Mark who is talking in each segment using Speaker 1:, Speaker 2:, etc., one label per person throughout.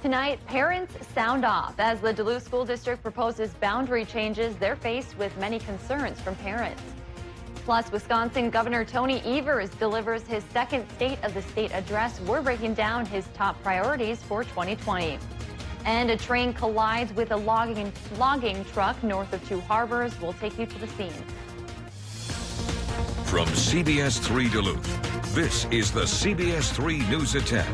Speaker 1: Tonight, parents sound off as the Duluth School District proposes boundary changes. They're faced with many concerns from parents. Plus, Wisconsin Governor Tony Evers delivers his second State of the State address. We're breaking down his top priorities for 2020. And a train collides with a logging truck north of Two Harbors. We'll take you to the scene.
Speaker 2: From CBS3 Duluth, this is the CBS3 News at 10.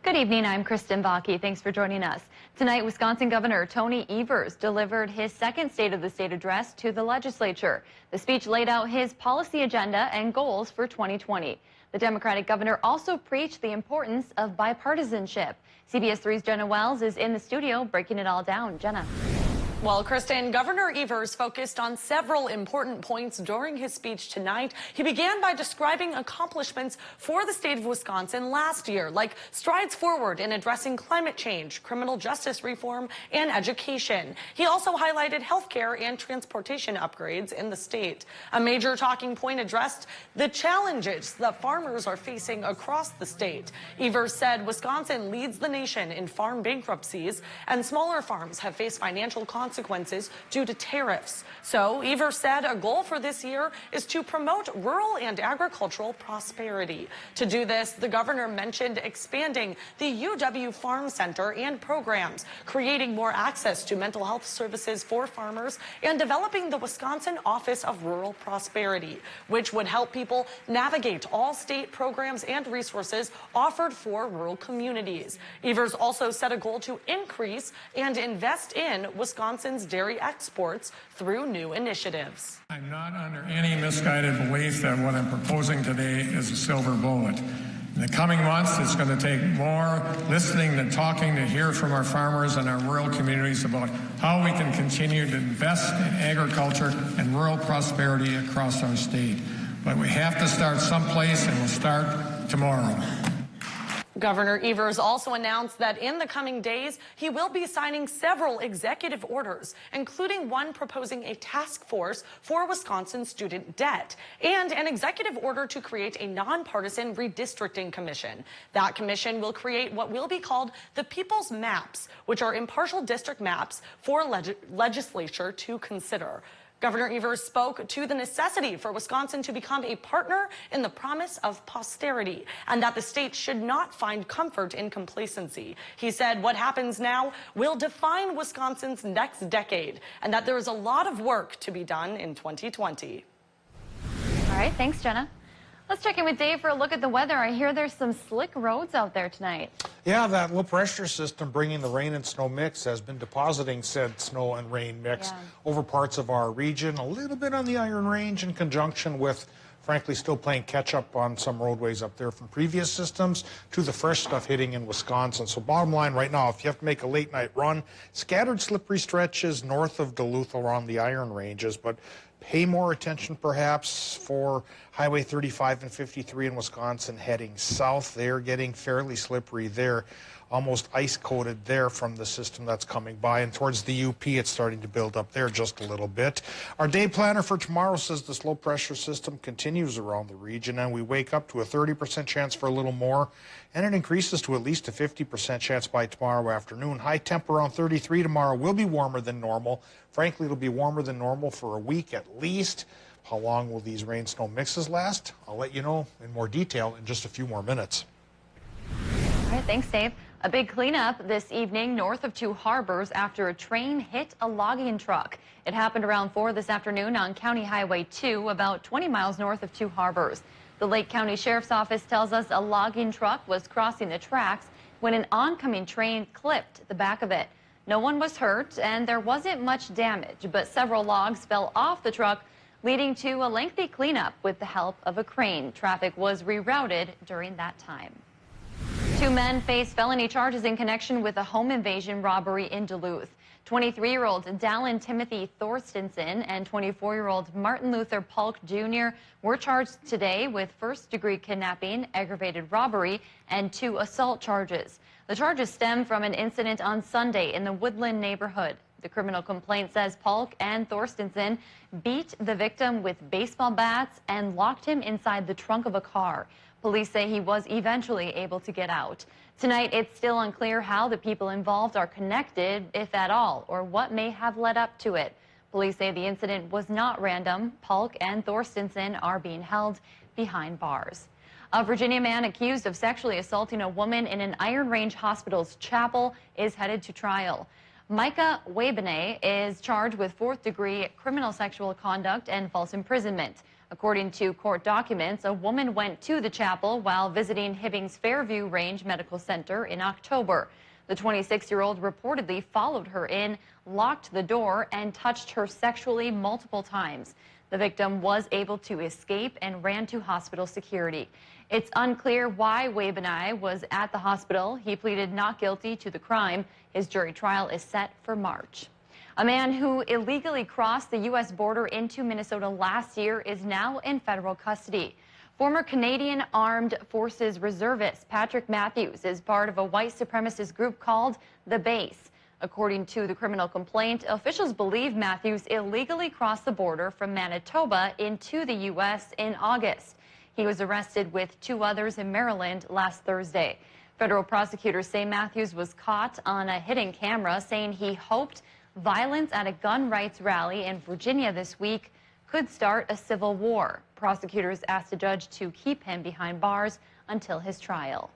Speaker 1: Good evening, I'm Kristen Bakke. Thanks for joining us. Tonight, Wisconsin Governor Tony Evers delivered his second State of the State address to the legislature. The speech laid out his policy agenda and goals for 2020. The Democratic governor also preached the importance of bipartisanship. CBS3's Jenna Wells is in the studio breaking it all down. Jenna.
Speaker 3: Well, Kristen, Governor Evers focused on several important points during his speech tonight. He began by describing accomplishments for the state of Wisconsin last year, like strides forward in addressing climate change, criminal justice reform, and education. He also highlighted health care and transportation upgrades in the state. A major talking point addressed the challenges that farmers are facing across the state. Evers said Wisconsin leads the nation in farm bankruptcies, and smaller farms have faced financial consequences due to tariffs. So Evers said a goal for this year is to promote rural and agricultural prosperity. To do this, the governor mentioned expanding the UW Farm Center and programs, creating more access to mental health services for farmers, and developing the Wisconsin Office of Rural Prosperity, which would help people navigate all state programs and resources offered for rural communities. Evers also set a goal to increase and invest in Wisconsin's dairy exports through new initiatives.
Speaker 4: I'm not under any misguided belief that what I'm proposing today is a silver bullet. In the coming months, it's going to take more listening than talking to hear from our farmers and our rural communities about how we can continue to invest in agriculture and rural prosperity across our state. But we have to start someplace, and we'll start tomorrow.
Speaker 3: Governor Evers also announced that in the coming days, he will be signing several executive orders, including one proposing a task force for Wisconsin student debt and an executive order to create a nonpartisan redistricting commission. That commission will create what will be called the People's Maps, which are impartial district maps for legislature to consider. Governor Evers spoke to the necessity for Wisconsin to become a partner in the promise of posterity and that the state should not find comfort in complacency. He said what happens now will define Wisconsin's next decade and that there is a lot of work to be done in 2020.
Speaker 1: All right, thanks, Jenna. Let's check in with Dave for a look at the weather. I hear there's some slick roads out there tonight.
Speaker 5: Yeah, that low pressure system bringing the rain and snow mix has been depositing said snow and rain mix over parts of our region, a little bit on the Iron Range in conjunction with, frankly, still playing catch up on some roadways up there from previous systems to the fresh stuff hitting in Wisconsin. So bottom line right now, if you have to make a late night run, scattered slippery stretches north of Duluth around the Iron Ranges, but pay more attention perhaps for Highway 35 and 53 in Wisconsin heading south. They're getting fairly slippery there, almost ice-coated there from the system that's coming by. And towards the UP, it's starting to build up there just a little bit. Our day planner for tomorrow says this low-pressure system continues around the region, and we wake up to a 30% chance for a little more, and it increases to at least a 50% chance by tomorrow afternoon. High temp around 33 tomorrow will be warmer than normal. Frankly, it'll be warmer than normal for a week at least. How long will these rain-snow mixes last? I'll let you know in more detail in just a few more minutes.
Speaker 1: All right, thanks, Dave. A big cleanup this evening north of Two Harbors after a train hit a logging truck. It happened around 4 this afternoon on County Highway 2, about 20 miles north of Two Harbors. The Lake County Sheriff's Office tells us a logging truck was crossing the tracks when an oncoming train clipped the back of it. No one was hurt and there wasn't much damage, but several logs fell off the truck, leading to a lengthy cleanup with the help of a crane. Traffic was rerouted during that time. 2 men face felony charges in connection with a home invasion robbery in Duluth. 23-year-old Dallin Timothy Thorstensen and 24-year-old Martin Luther Polk Jr. were charged today with first-degree kidnapping, aggravated robbery, and 2 assault charges. The charges stem from an incident on Sunday in the Woodland neighborhood. The criminal complaint says Polk and Thorstensen beat the victim with baseball bats and locked him inside the trunk of a car. Police say he was eventually able to get out. Tonight, it's still unclear how the people involved are connected, if at all, or what may have led up to it. Police say the incident was not random. Polk and Thorstensen are being held behind bars. A Virginia man accused of sexually assaulting a woman in an Iron Range Hospital's chapel is headed to trial. Micah Wabene is charged with fourth-degree criminal sexual conduct and false imprisonment. According to court documents, a woman went to the chapel while visiting Hibbing's Fairview Range Medical Center in October. The 26-year-old reportedly followed her in, locked the door, and touched her sexually multiple times. The victim was able to escape and ran to hospital security. It's unclear why Wabene was at the hospital. He pleaded not guilty to the crime. His jury trial is set for March. A man who illegally crossed the U.S. border into Minnesota last year is now in federal custody. Former Canadian Armed Forces reservist Patrick Matthews is part of a white supremacist group called The Base. According to the criminal complaint, officials believe Matthews illegally crossed the border from Manitoba into the U.S. in August. He was arrested with two others in Maryland last Thursday. Federal prosecutors say Matthews was caught on a hidden camera saying he hoped violence at a gun rights rally in Virginia this week could start a civil war. Prosecutors asked the judge to keep him behind bars until his trial.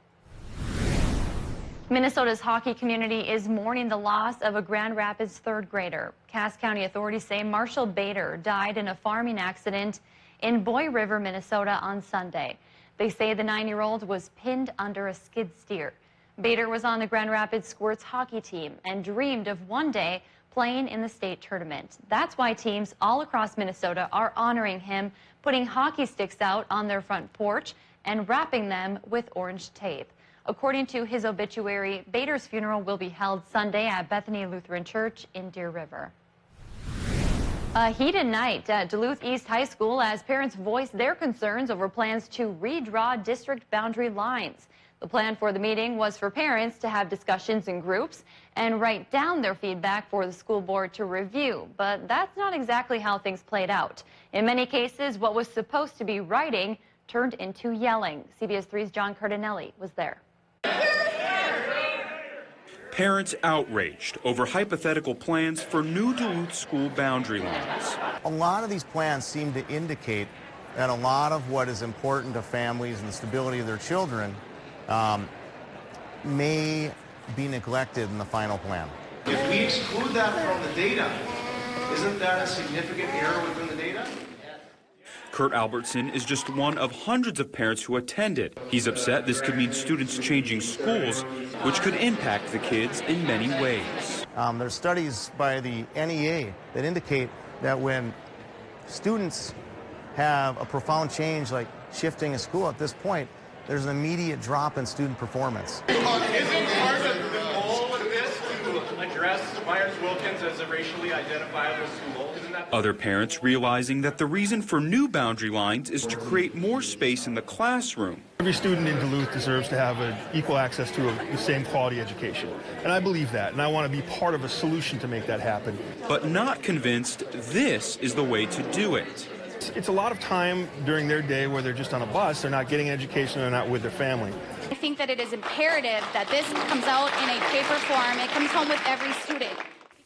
Speaker 1: Minnesota's hockey community is mourning the loss of a Grand Rapids third grader. Cass County authorities say Marshall Bader died in a farming accident in Boy River, Minnesota on Sunday. They say the 9-year-old was pinned under a skid steer. Bader was on the Grand Rapids Squirts hockey team and dreamed of one day playing in the state tournament. That's why teams all across Minnesota are honoring him, putting hockey sticks out on their front porch and wrapping them with orange tape. According to his obituary, Bader's funeral will be held Sunday at Bethany Lutheran Church in Deer River. A heated night at Duluth East High School as parents voiced their concerns over plans to redraw district boundary lines. The plan for the meeting was for parents to have discussions in groups and write down their feedback for the school board to review, but that's not exactly how things played out. In many cases, what was supposed to be writing turned into yelling. CBS 3's John Cardinelli was there.
Speaker 6: Parents outraged over hypothetical plans for new Duluth school boundary lines.
Speaker 7: A lot of these plans seem to indicate that a lot of what is important to families and the stability of their children may be neglected in the final plan.
Speaker 8: If we exclude that from the data, isn't that a significant error within the data?
Speaker 6: Kurt Albertson is just one of hundreds of parents who attended. He's upset this could mean students changing schools, which could impact the kids in many ways.
Speaker 7: There's studies by the NEA that indicate that when students have a profound change like shifting a school at this point, there's an immediate drop in student performance.
Speaker 9: Isn't part of the goal of this to address Myers-Wilkins as a racially identifiable school? Isn't that
Speaker 6: Other parents realizing that the reason for new boundary lines is to create more space in the classroom.
Speaker 10: Every student in Duluth deserves to have equal access to the same quality education. And I believe that, and I want to be part of a solution to make that happen.
Speaker 6: But not convinced this is the way to do it.
Speaker 10: It's a lot of time during their day where they're just on a bus, they're not getting education, they're not with their family.
Speaker 11: I think that it is imperative that this comes out in a paper form. It comes home with every student.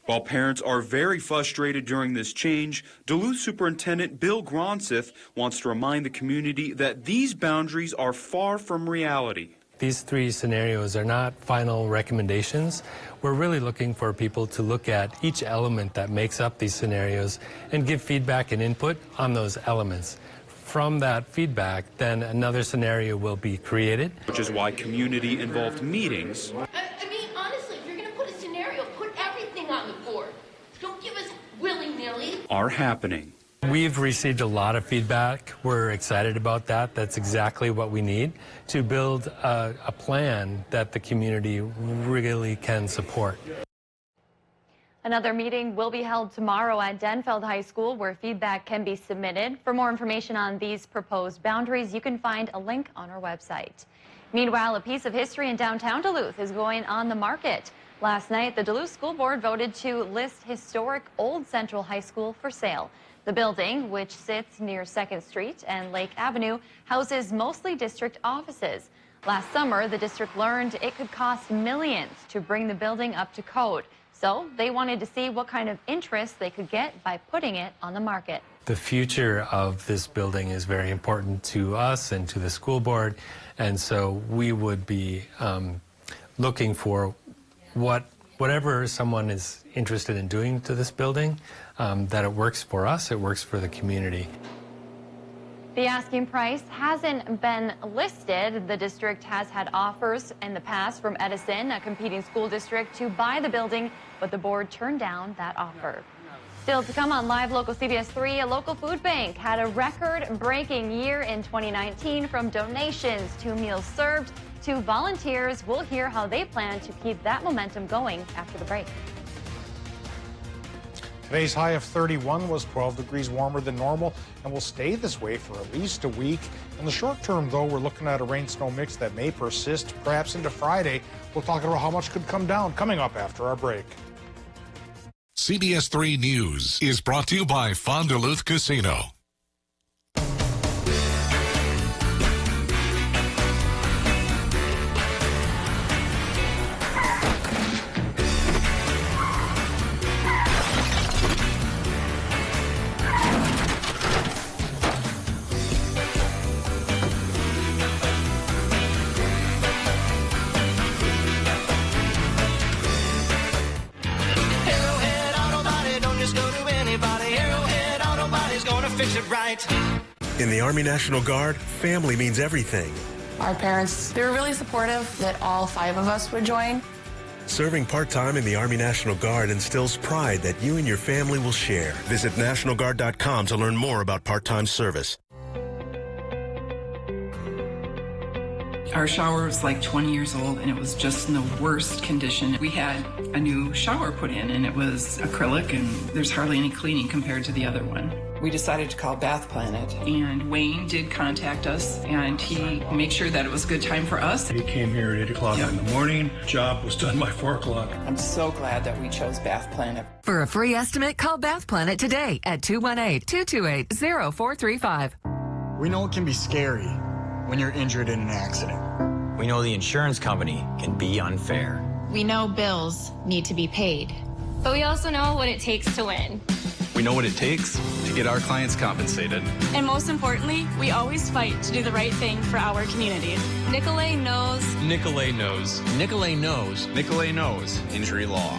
Speaker 6: While parents are very frustrated during this change, Duluth Superintendent Bill Gronseth wants to remind the community that these boundaries are far from reality.
Speaker 12: These three scenarios are not final recommendations. We're really looking for people to look at each element that makes up these scenarios and give feedback and input on those elements. From that feedback, then another scenario will be created.
Speaker 6: Which is why community-involved meetings
Speaker 13: I mean, honestly, if you're going to put a scenario, put everything on the board. Don't give us willy-nilly.
Speaker 6: are happening.
Speaker 12: We've received a lot of feedback. We're excited about that. That's exactly what we need to build a plan that the community really can support.
Speaker 1: Another meeting will be held tomorrow at Denfeld High School where feedback can be submitted. For more information on these proposed boundaries, you can find a link on our website. Meanwhile, a piece of history in downtown Duluth is going on the market. Last night, the Duluth School Board voted to list historic Old Central High School for sale. The building, which sits near 2nd Street and Lake Avenue, houses mostly district offices. Last summer, the district learned it could cost millions to bring the building up to code. So they wanted to see what kind of interest they could get by putting it on the market.
Speaker 12: The future of this building is very important to us and to the school board, and so we would be looking for whatever someone is interested in doing to this building, that it works for us, it works for the community.
Speaker 1: The asking price hasn't been listed. The district has had offers in the past from Edison, a competing school district, to buy the building, but the board turned down that offer. Still to come on Live Local CBS 3, a local food bank had a record-breaking year in 2019, from donations to meals served to volunteers. We'll hear how they plan to keep that momentum going after the break.
Speaker 5: Today's high of 31 was 12 degrees warmer than normal and will stay this way for at least a week. In the short term, though, we're looking at a rain-snow mix that may persist perhaps into Friday. We'll talk about how much could come down coming up after our break.
Speaker 2: CBS 3 News is brought to you by Fond du Luth Casino.
Speaker 14: In the Army National Guard, family means everything.
Speaker 15: Our parents, they were really supportive that all 5 of us would join.
Speaker 14: Serving part-time in the Army National Guard instills pride that you and your family will share. Visit NationalGuard.com to learn more about part-time service.
Speaker 16: Our shower was like 20 years old, and it was just in the worst condition. We had a new shower put in, and it was acrylic, and there's hardly any cleaning compared to the other one. We decided to call Bath Planet, and Wayne did contact us, and he made sure that it was a good time for us.
Speaker 17: He came here at 8 o'clock in the morning. Job was done by 4 o'clock.
Speaker 16: I'm so glad that we chose Bath Planet.
Speaker 18: For a free estimate, call Bath Planet today at 218-228-0435.
Speaker 19: We know it can be scary when you're injured in an accident.
Speaker 20: We know the insurance company can be unfair.
Speaker 21: We know bills need to be paid. But we also know what it takes to win.
Speaker 22: We know what it takes to get our clients compensated.
Speaker 23: And most importantly, we always fight to do the right thing for our community. Nicolay knows.
Speaker 22: Nicolay knows.
Speaker 20: Nicolay knows.
Speaker 22: Nicolay knows injury law.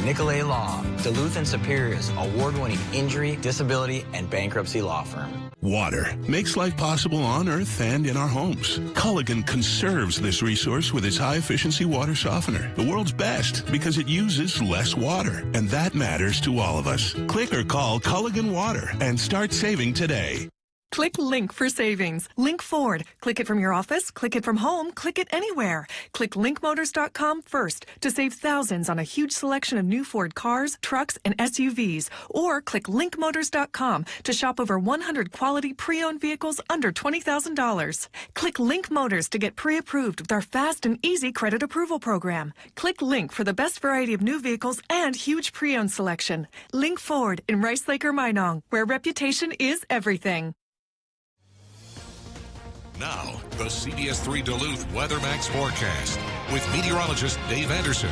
Speaker 20: Nicolay Law, Duluth and Superior's award-winning injury, disability, and bankruptcy law firm.
Speaker 24: Water makes life possible on Earth and in our homes. Culligan conserves this resource with its high-efficiency water softener, the world's best because it uses less water, and that matters to all of us. Click or call Culligan Water and start saving today.
Speaker 25: Click Link for savings. Link Ford. Click it from your office, click it from home, click it anywhere. Click linkmotors.com first to save thousands on a huge selection of new Ford cars, trucks, and SUVs. Or click linkmotors.com to shop over 100 quality pre-owned vehicles under $20,000. Click Link Motors to get pre-approved with our fast and easy credit approval program. Click Link for the best variety of new vehicles and huge pre-owned selection. Link Ford in Rice Lake or Minong, where reputation is everything.
Speaker 2: Now, the CBS 3 Duluth WeatherMax forecast with meteorologist Dave Anderson.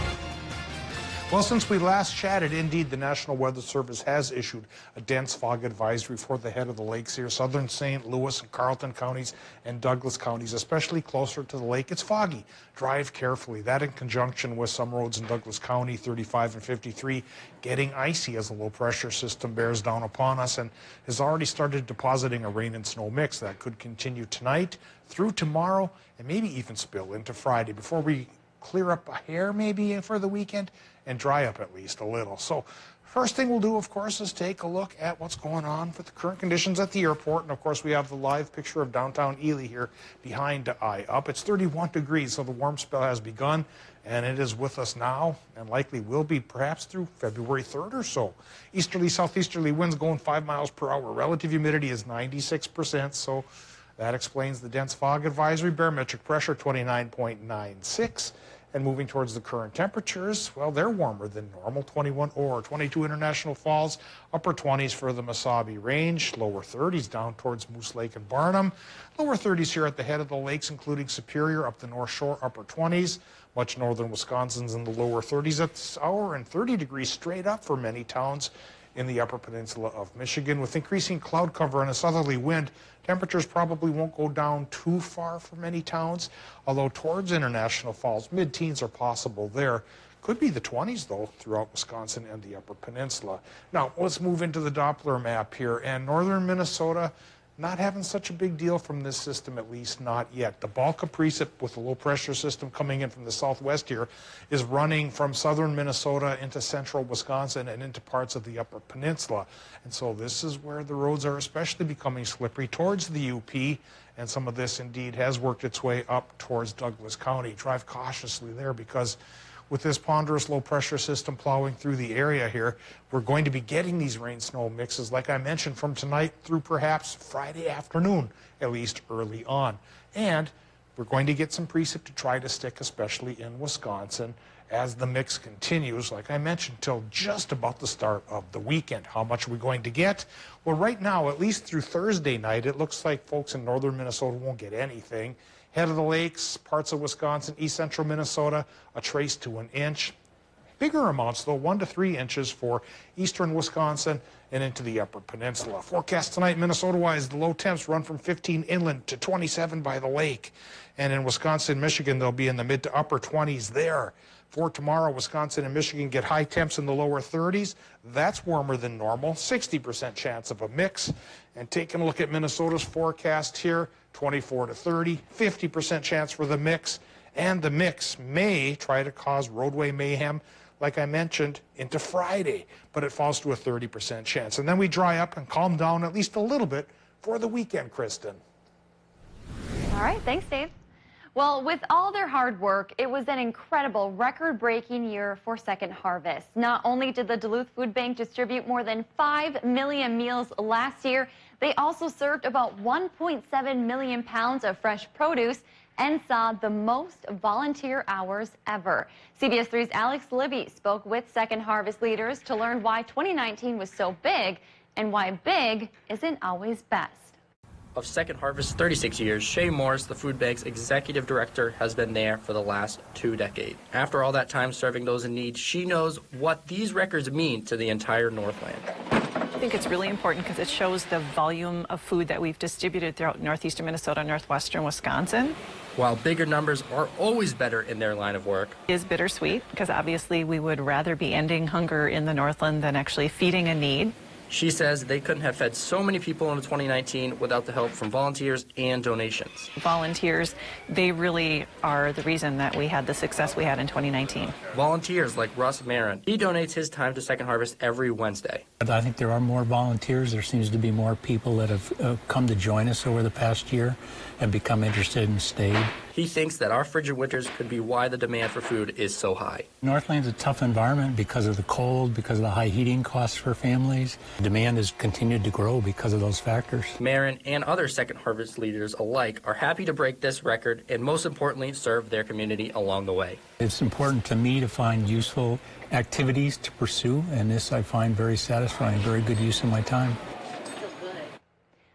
Speaker 5: Well, since we last chatted, indeed, the National Weather Service has issued a dense fog advisory for the head of the lakes here, southern St. Louis and Carleton counties and Douglas counties, especially closer to the lake. It's foggy. Drive carefully. That in conjunction with some roads in Douglas County, 35 and 53, getting icy as a low-pressure system bears down upon us and has already started depositing a rain and snow mix that could continue tonight through tomorrow and maybe even spill into Friday before we clear up a hair maybe for the weekend and dry up at least a little. So first thing we'll do, of course, is take a look at what's going on with the current conditions at the airport. And of course, we have the live picture of downtown Ely here behind Eye Up. It's 31 degrees, so the warm spell has begun, and it is with us now and likely will be perhaps through February 3rd or so. Easterly, southeasterly winds going 5 miles per hour. Relative humidity is 96%, so that explains the dense fog advisory. Barometric pressure 29.96. And moving towards the current temperatures, well, they're warmer than normal. 21 or 22 International Falls, upper 20s for the Mesabi Range, lower 30s down towards Moose Lake and Barnum. Lower 30s here at the head of the lakes, including Superior, up the North Shore, upper 20s. Much northern Wisconsin's in the lower 30s at this hour, and 30 degrees straight up for many towns in the upper peninsula of Michigan. With increasing cloud cover and a southerly wind, temperatures probably won't go down too far for many towns, although towards International Falls, mid-teens are possible there. Could be the 20s, though, throughout Wisconsin and the upper peninsula. Now, let's move into the Doppler map here, and northern Minnesota not having such a big deal from this system, at least not yet. The bulk of precip with the low pressure system coming in from the southwest here is running from southern Minnesota into central Wisconsin and into parts of the upper peninsula. And so this is where the roads are especially becoming slippery towards the UP, and some of this indeed has worked its way up towards Douglas County. Drive cautiously there, because with this ponderous low-pressure system plowing through the area here, we're going to be getting these rain-snow mixes, like I mentioned, from tonight through perhaps Friday afternoon, at least early on. And we're going to get some precip to try to stick, especially in Wisconsin, as the mix continues, like I mentioned, till just about the start of the weekend. How much are we going to get? Well, right now, at least through Thursday night, it looks like folks in northern Minnesota won't get anything. Head of the lakes, parts of Wisconsin, east central Minnesota, a trace to an inch. Bigger amounts, though, 1 to 3 inches for eastern Wisconsin and into the upper peninsula. Forecast tonight, Minnesota-wise, the low temps run from 15 inland to 27 by the lake. And in Wisconsin, Michigan, they'll be in the mid to upper 20s there. For tomorrow, Wisconsin and Michigan get high temps in the lower 30s. That's warmer than normal, 60% chance of a mix. And taking a look at Minnesota's forecast here, 24 to 30, 50% chance for the mix. And the mix may try to cause roadway mayhem, like I mentioned, into Friday, but it falls to a 30% chance. And then we dry up and calm down at least a little bit for the weekend, Kristen.
Speaker 1: All right, thanks, Dave. Well, with all their hard work, it was an incredible, record-breaking year for Second Harvest. Not only did the Duluth Food Bank distribute more than 5 million meals last year, they also served about 1.7 million pounds of fresh produce and saw the most volunteer hours ever. CBS 3's Alex Libby spoke with Second Harvest leaders to learn why 2019 was so big and why big isn't always best.
Speaker 3: Of Second Harvest's 36 years, Shay Morris, the food bank's executive director, has been there for the last 2 decades. After all that time serving those in need, she knows what these records mean to the entire Northland.
Speaker 4: I think it's really important because it shows the volume of food that we've distributed throughout northeastern Minnesota and northwestern Wisconsin.
Speaker 3: While bigger numbers are always better in their line of work,
Speaker 4: It is bittersweet because obviously we would rather be ending hunger in the Northland than actually feeding a need.
Speaker 3: she says they couldn't have fed so many people in 2019 without the help from volunteers and donations.
Speaker 4: Volunteers, they really are the reason that we had the success we had in 2019.
Speaker 3: Volunteers like Russ Marin. He donates his time to Second Harvest every Wednesday.
Speaker 7: I think there are more volunteers. There seems to be more people that have come to join us over the past year and become interested and stayed.
Speaker 3: He thinks that our frigid winters could be why the demand for food is so high.
Speaker 7: Northland's a tough environment because of the cold, because of the high heating costs for families. Demand has continued to grow because of those factors.
Speaker 3: Marin and other Second Harvest leaders alike are happy to break this record and most importantly serve their community along the way.
Speaker 7: It's important to me to find useful activities to pursue, and this I find very satisfying, very good use of my time.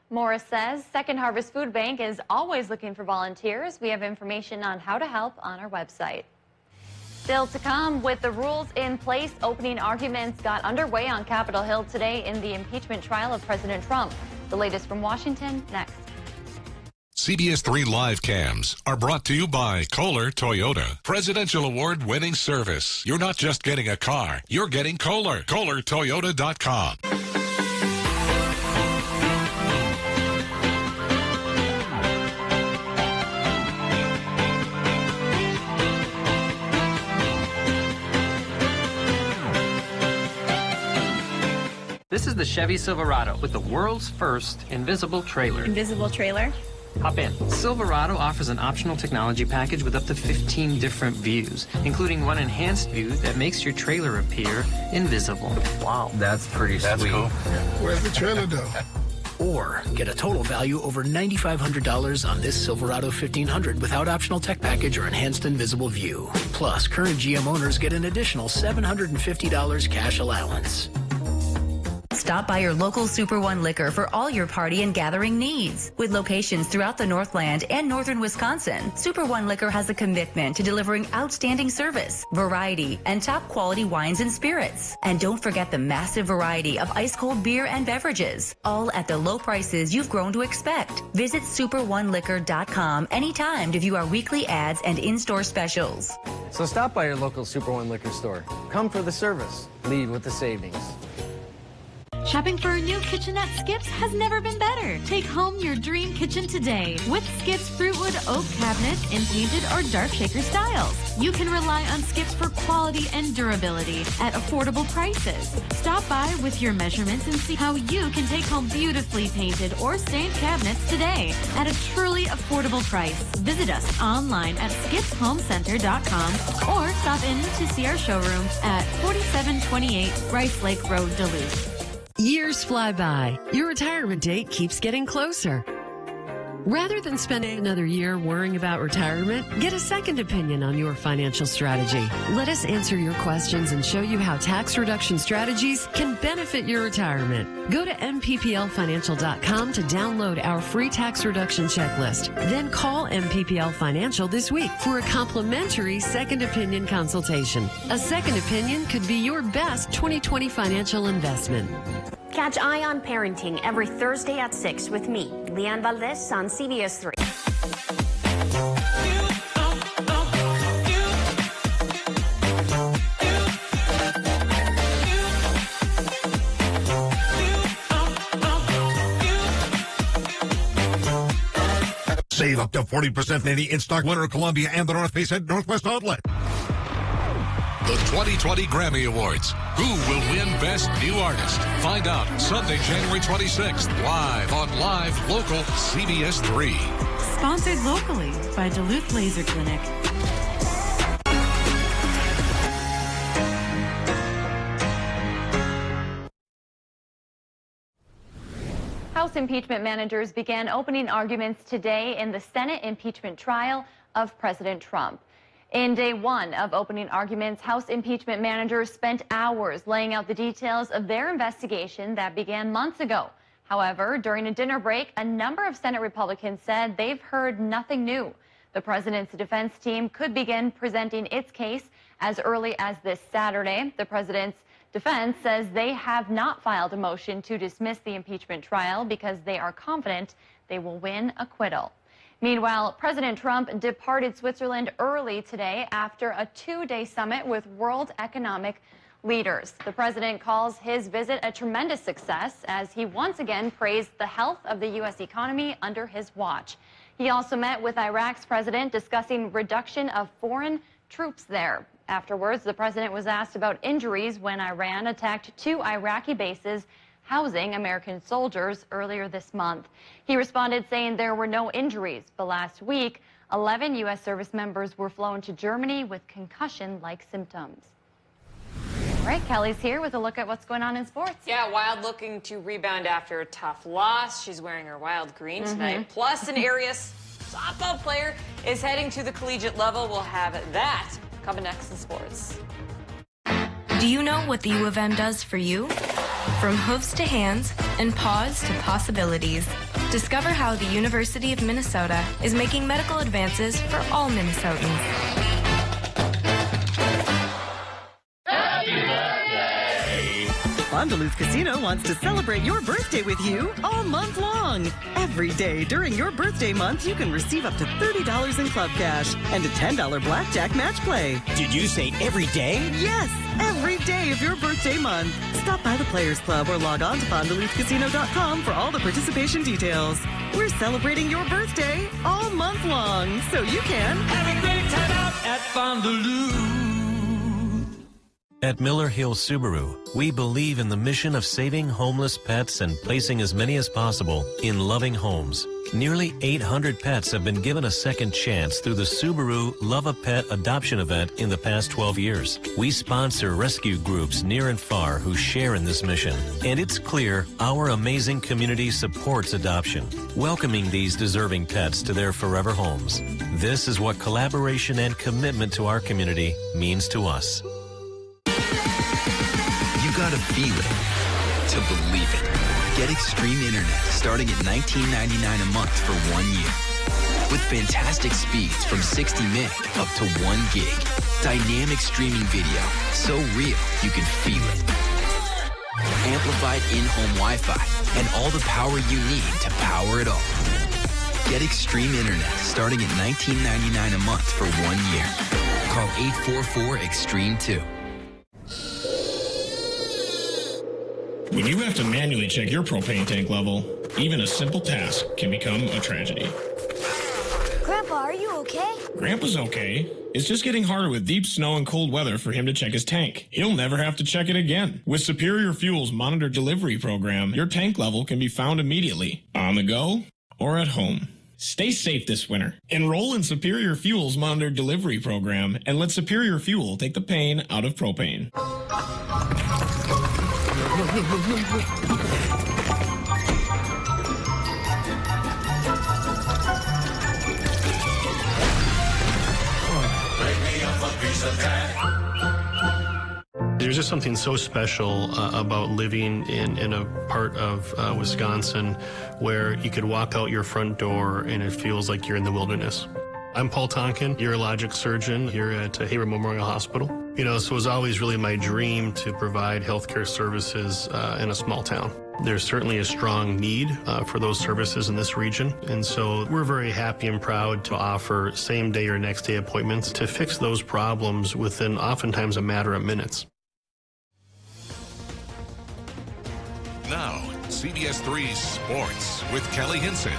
Speaker 1: Morris says Second Harvest Food Bank is always looking for volunteers. We have information on how to help on our website. Still to come, with the rules in place, opening arguments got underway on Capitol Hill today in the impeachment trial of President Trump. The latest from Washington next.
Speaker 2: CBS3 live cams are brought to you by Kohler Toyota. Presidential award-winning service. You're not just getting a car, you're getting Kohler. KohlerToyota.com.
Speaker 8: This is the Chevy Silverado with the world's first invisible trailer.
Speaker 21: Invisible trailer?
Speaker 8: Hop in. Silverado offers an optional technology package with up to 15 different views, including one enhanced view that makes your trailer appear invisible.
Speaker 22: Wow, that's pretty sweet.
Speaker 9: Cool. Where's the trailer though?
Speaker 6: Or get a total value over $9,500 on this Silverado 1500 without optional tech package or enhanced invisible view. Plus, current GM owners get an additional $750 cash allowance.
Speaker 9: Stop by your local Super One Liquor for all your party and gathering needs. With locations throughout the Northland and northern Wisconsin, Super One Liquor has a commitment to delivering outstanding service, variety, and top quality wines and spirits. And don't forget the massive variety of ice-cold beer and beverages, all at the low prices you've grown to expect. Visit superoneliquor.com anytime to view our weekly ads and in-store specials.
Speaker 10: So stop by your local Super One Liquor store. Come for the service. Lead with the savings.
Speaker 11: Shopping for a new kitchen at Skips has never been better. Take home your dream kitchen today with Skips Fruitwood Oak Cabinets in painted or dark shaker styles. You can rely on Skips for quality and durability at affordable prices. Stop by with your measurements and see how you can take home beautifully painted or stained cabinets today at a truly affordable price. Visit us online at skipshomecenter.com or stop in to see our showroom at 4728 Rice Lake Road, Duluth.
Speaker 13: Years fly by. Your retirement date keeps getting closer. Rather than spending another year worrying about retirement, get a second opinion on your financial strategy. Let us answer your questions and show you how tax reduction strategies can benefit your retirement. Go to MPPLFinancial.com to download our free tax reduction checklist. Then call MPPL Financial this week for a complimentary second opinion consultation. A second opinion could be your best 2020 financial investment.
Speaker 26: Catch Eye on Parenting every Thursday at 6 with me, Leanne Valdez, on CBS3.
Speaker 27: Save up to 40% in the in-stock Winter Columbia and the North Face at Northwest Outlet.
Speaker 2: The 2020 Grammy Awards. Who will win Best New Artist? Find out Sunday, January 26th, live on Live Local CBS3.
Speaker 11: Sponsored locally by Duluth Laser Clinic.
Speaker 1: House impeachment managers began opening arguments today in the Senate impeachment trial of President Trump. In day one of opening arguments, House impeachment managers spent hours laying out the details of their investigation that began months ago. However, during a dinner break, a number of Senate Republicans said they've heard nothing new. The president's defense team could begin presenting its case as early as this Saturday. The president's defense says they have not filed a motion to dismiss the impeachment trial because they are confident they will win acquittal. Meanwhile, President Trump departed Switzerland early today after a two-day summit with world economic leaders. The president calls his visit a tremendous success as he once again praised the health of the U.S. economy under his watch. He also met with Iraq's president discussing reduction of foreign troops there. Afterwards, the president was asked about injuries when Iran attacked two Iraqi bases housing American soldiers earlier this month. He responded saying there were no injuries, but last week, 11 U.S. service members were flown to Germany with concussion-like symptoms. All right, Kelly's here with a look at what's going on in sports.
Speaker 28: Yeah, Wild looking to rebound after a tough loss. She's wearing her Wild green tonight. Plus, an area softball player is heading to the collegiate level. We'll have that coming next in sports.
Speaker 21: Do you know what the U of M does for you? From hooves to hands and paws to possibilities. Discover how the University of Minnesota is making medical advances for all Minnesotans.
Speaker 29: Fond du Lac Casino wants to celebrate your birthday with you all month long. Every day during your birthday month, you can receive up to $30 in club cash and a $10 blackjack match play.
Speaker 30: Did you say every day?
Speaker 29: Yes, every day of your birthday month. Stop by the Players Club or log on to FondDuluthCasino.com for all the participation details. We're celebrating your birthday all month long, so you can
Speaker 30: have a great time out at Fond du Lac.
Speaker 31: At Miller Hill Subaru, we believe in the mission of saving homeless pets and placing as many as possible in loving homes. Nearly 800 pets have been given a second chance through the Subaru Love a Pet adoption event in the past 12 years. We sponsor rescue groups near and far who share in this mission. And it's clear our amazing community supports adoption, welcoming these deserving pets to their forever homes. This is what collaboration and commitment to our community means to us.
Speaker 12: You gotta feel it to believe it. Get Extreme Internet starting at $19.99 a month for 1 year. With fantastic speeds from 60 meg up to 1 gig. Dynamic streaming video, so real you can feel it. Amplified in-home Wi-Fi and all the power you need to power it all. Get Extreme Internet starting at $19.99 a month for 1 year. Call 844-EXTREME2.
Speaker 14: When you have to manually check your propane tank level, even a simple task can become a tragedy.
Speaker 15: Grandpa, are you okay?
Speaker 14: Grandpa's okay. It's just getting harder with deep snow and cold weather for him to check his tank. He'll never have to check it again. With Superior Fuel's Monitor Delivery program, your tank level can be found immediately, on the go or at home. Stay safe this winter. Enroll in Superior Fuel's Monitor Delivery program and let Superior Fuel take the pain out of propane.
Speaker 16: There's just something so special about living in a part of Wisconsin where you could walk out your front door and it feels like you're in the wilderness. I'm Paul Tonkin, urologic surgeon here at Haber Memorial Hospital. You know, so it was always really my dream to provide healthcare services in a small town. There's certainly a strong need for those services in this region, and so we're very happy and proud to offer same-day or next-day appointments to fix those problems within oftentimes a matter of minutes.
Speaker 2: Now, CBS3 Sports with Kelly Hinson.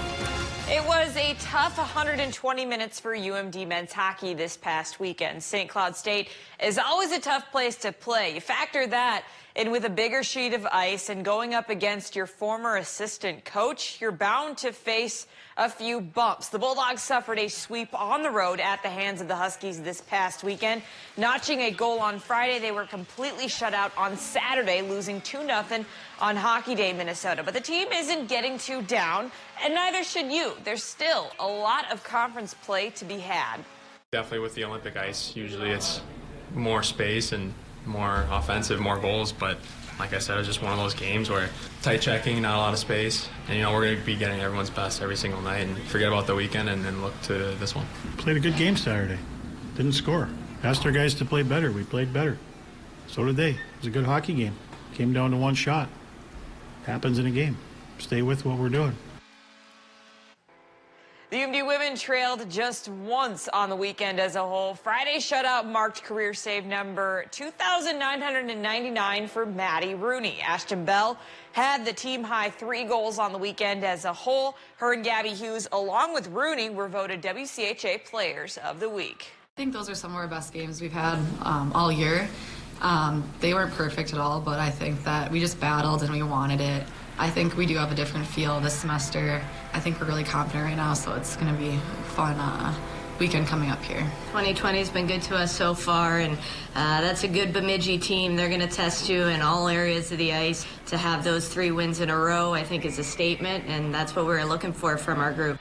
Speaker 28: It was a tough 120 minutes for UMD men's hockey this past weekend. St. Cloud State is always a tough place to play. You factor that in with a bigger sheet of ice and going up against your former assistant coach, you're bound to face a few bumps. The Bulldogs suffered a sweep on the road at the hands of the Huskies this past weekend. Notching a goal on Friday, they were completely shut out on Saturday, losing 2-0 on Hockey Day, Minnesota. But the team isn't getting too down, and neither should you. There's still a lot of conference play to be had.
Speaker 17: Definitely with the Olympic ice, usually it's more space and more offensive, more goals, but like I said, it was just one of those games where tight checking, not a lot of space, and you know, we're going to be getting everyone's best every single night and forget about the weekend and then look to this one.
Speaker 16: Played a good game Saturday. Didn't score. Asked our guys to play better. We played better. So did they. It was a good hockey game. Came down to one shot. Happens in a game. Stay with what we're doing.
Speaker 28: The UMD women trailed just once on the weekend as a whole. Friday's shutout marked career save number 2,999 for Maddie Rooney. Ashton Bell had the team-high 3 goals on the weekend as a whole. Her and Gabby Hughes, along with Rooney, were voted WCHA Players of the Week.
Speaker 18: I think those are some of our best games we've had all year. They weren't perfect at all, but I think that we just battled and we wanted it. I think we do have a different feel this semester. I think we're really confident right now, so it's going to be a fun weekend coming up here.
Speaker 19: 2020 has been good to us so far, and that's a good Bemidji team. They're going to test you in all areas of the ice. To have those 3 wins in a row, I think, is a statement, and that's what we're looking for from our group.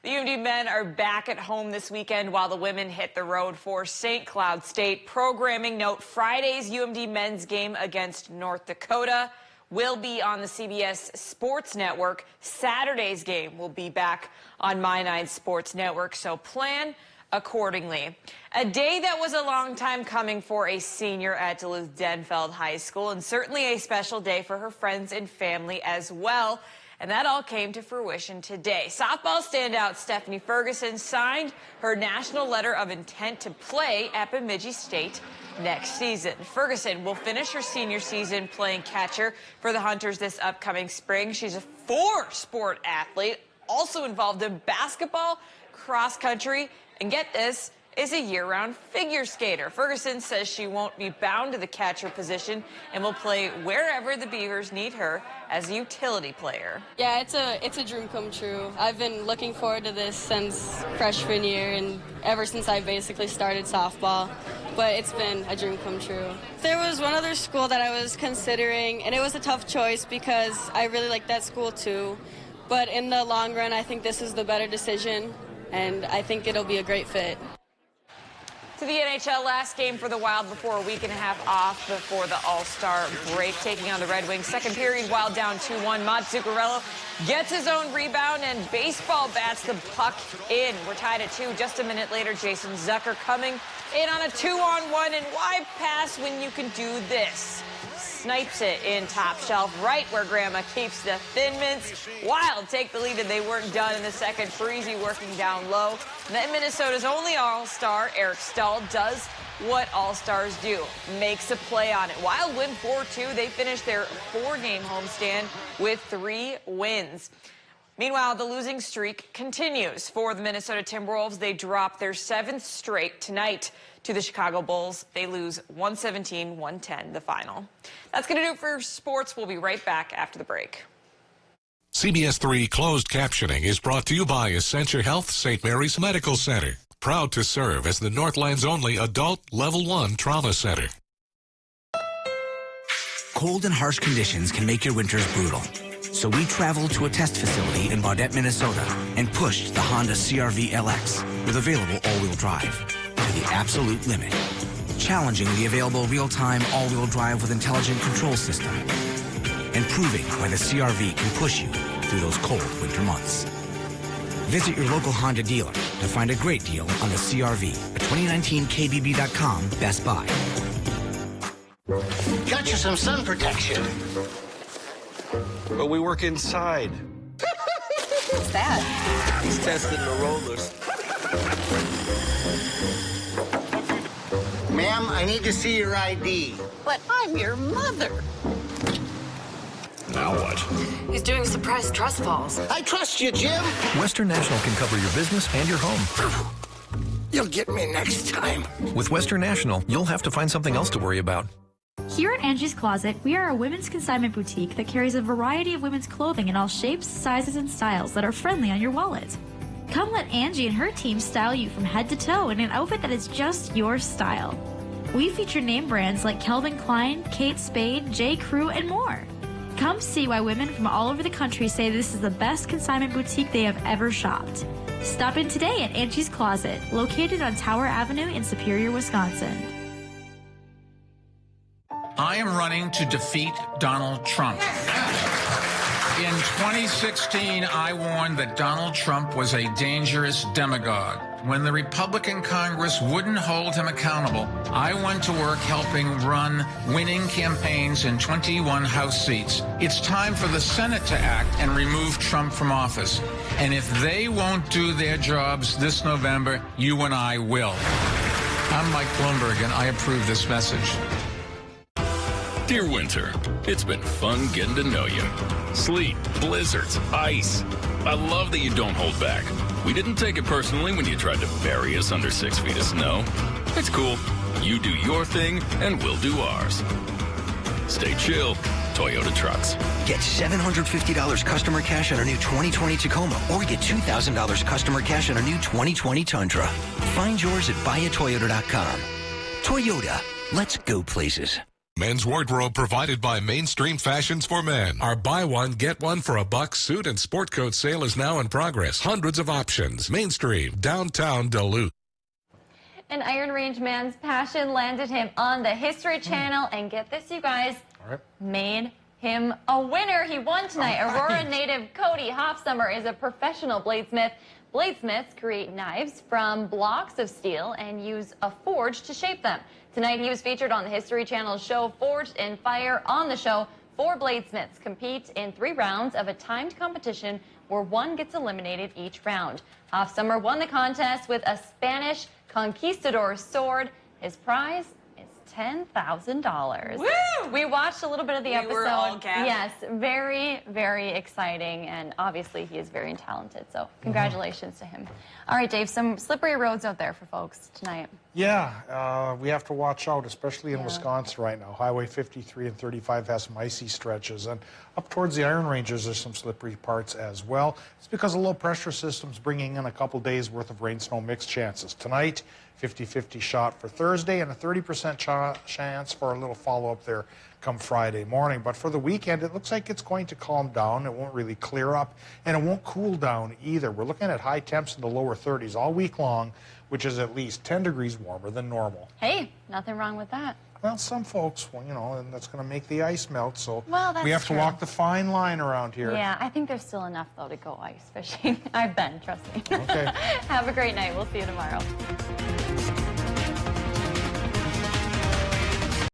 Speaker 28: The UMD men are back at home this weekend while the women hit the road for St. Cloud State. Programming note, Friday's UMD men's game against North Dakota will be on the CBS Sports Network. Saturday's game will be back on My 9 Sports Network, so plan accordingly. A day that was a long time coming for a senior at Duluth Denfeld High School, and certainly a special day for her friends and family as well. And that all came to fruition today. Softball standout Stephanie Ferguson signed her national letter of intent to play at Bemidji State next season. Ferguson will finish her senior season playing catcher for the Hunters this upcoming spring. She's a 4-sport athlete, also involved in basketball, cross country, and get this, is a year-round figure skater. Ferguson says she won't be bound to the catcher position and will play wherever the Beavers need her as a utility player.
Speaker 3: Yeah, it's a dream come true. I've been looking forward to this since freshman year and ever since I basically started softball, but it's been a dream come true. There was one other school that I was considering, and it was a tough choice because I really like that school too. But in the long run, I think this is the better decision, and I think it'll be a great fit.
Speaker 28: To the NHL, last game for the Wild before a week and a half off before the All-Star break, taking on the Red Wings. Second period, Wild down 2-1. Matt Zuccarello gets his own rebound and baseball bats the puck in. We're tied at 2. Just a minute later, Jason Zucker coming in on a 2-on-1, and why pass when you can do this? Snipes it in top shelf, right where Grandma keeps the Thin Mints. Wild take the lead, and they weren't done in the second. Freezy working down low. And then Minnesota's only All-Star, Eric Stahl, does what All-Stars do, makes a play on it. Wild win 4-2. They finished their 4-game homestand with 3 wins. Meanwhile, the losing streak continues for the Minnesota Timberwolves. They drop their 7th straight tonight to the Chicago Bulls. They lose 117-110, the final. That's going to do it for sports. We'll be right back after the break.
Speaker 2: CBS3 closed captioning is brought to you by Essentia Health St. Mary's Medical Center. Proud to serve as the Northland's only adult Level 1 trauma center.
Speaker 4: Cold and harsh conditions can make your winters brutal. So we traveled to a test facility in Baudette, Minnesota, and pushed the Honda CR-V LX with available all-wheel drive to the absolute limit, challenging the available real-time all-wheel drive with intelligent control system, and proving why the CR-V can push you through those cold winter months. Visit your local Honda dealer to find a great deal on the CR-V at 2019 KBB.com Best Buy.
Speaker 5: Got you some sun protection.
Speaker 6: But we work inside.
Speaker 5: What's that?
Speaker 6: He's testing the rollers.
Speaker 5: Ma'am, I need to see your ID.
Speaker 7: But I'm your mother.
Speaker 6: Now what?
Speaker 7: He's doing surprise trust falls.
Speaker 5: I trust you, Jim.
Speaker 8: Western National can cover your business and your home.
Speaker 5: You'll get me next time.
Speaker 8: With Western National, you'll have to find something else to worry about.
Speaker 20: Here at Angie's Closet, we are a women's consignment boutique that carries a variety of women's clothing in all shapes, sizes, and styles that are friendly on your wallet. Come let Angie and her team style you from head to toe in an outfit that is just your style. We feature name brands like Calvin Klein, Kate Spade, J. Crew, and more. Come see why women from all over the country say this is the best consignment boutique they have ever shopped. Stop in today at Angie's Closet, located on Tower Avenue in Superior, Wisconsin.
Speaker 22: I am running to defeat Donald Trump. In 2016, I warned that Donald Trump was a dangerous demagogue. When the Republican Congress wouldn't hold him accountable, I went to work helping run winning campaigns in 21 House seats. It's time for the Senate to act and remove Trump from office. And if they won't do their jobs this November, you and I will. I'm Mike Bloomberg, and I approve this message.
Speaker 23: Dear Winter, it's been fun getting to know you. Sleet, blizzards, ice. I love that you don't hold back. We didn't take it personally when you tried to bury us under 6 feet of snow. It's cool. You do your thing, and we'll do ours. Stay chill. Toyota Trucks.
Speaker 4: Get $750 customer cash on our new 2020 Tacoma, or get $2,000 customer cash on our new 2020 Tundra. Find yours at buyatoyota.com. Toyota. Let's go places.
Speaker 2: Men's wardrobe provided by Mainstream Fashions for Men. Our buy one, get one for $1 suit and sport coat sale is now in progress. Hundreds of options. Mainstream, downtown Duluth.
Speaker 1: An Iron Range man's passion landed him on the History Channel, and get this, you guys, made him a winner. He won tonight. Aurora native Cody Hofsummer is a professional bladesmith. Bladesmiths create knives from blocks of steel and use a forge to shape them. Tonight, he was featured on the History Channel's show Forged in Fire. On the show, 4 bladesmiths compete in 3 rounds of a timed competition where one gets eliminated each round. Hofsummer won the contest with a Spanish conquistador sword. His prize is $10,000.
Speaker 28: Woo!
Speaker 1: We watched a little bit of the episode.
Speaker 28: Were all gathered.
Speaker 1: Yes, very, very exciting, and obviously he is very talented, so congratulations to him. All right, Dave, some slippery roads out there for folks tonight.
Speaker 9: Yeah, we have to watch out, especially in Wisconsin right now. Highway 53 and 35 has some icy stretches, and up towards the Iron Ranges there's some slippery parts as well. It's because a low pressure system's bringing in a couple days worth of rain-snow mix chances. Tonight, 50-50 shot for Thursday and a 30% chance for a little follow-up there come Friday morning. But for the weekend, it looks like it's going to calm down. It won't really clear up, and it won't cool down either. We're looking at high temps in the lower 30s all week long, which is at least 10 degrees warmer than normal.
Speaker 1: Hey, nothing wrong with that.
Speaker 9: Well, some folks, well, you know, and that's going to make the ice melt, so
Speaker 1: that's
Speaker 9: we have to walk the fine line around here.
Speaker 1: Yeah, I think there's still enough, though, to go ice fishing. I've been, trust me.
Speaker 9: Okay.
Speaker 1: Have a great night. We'll see you tomorrow.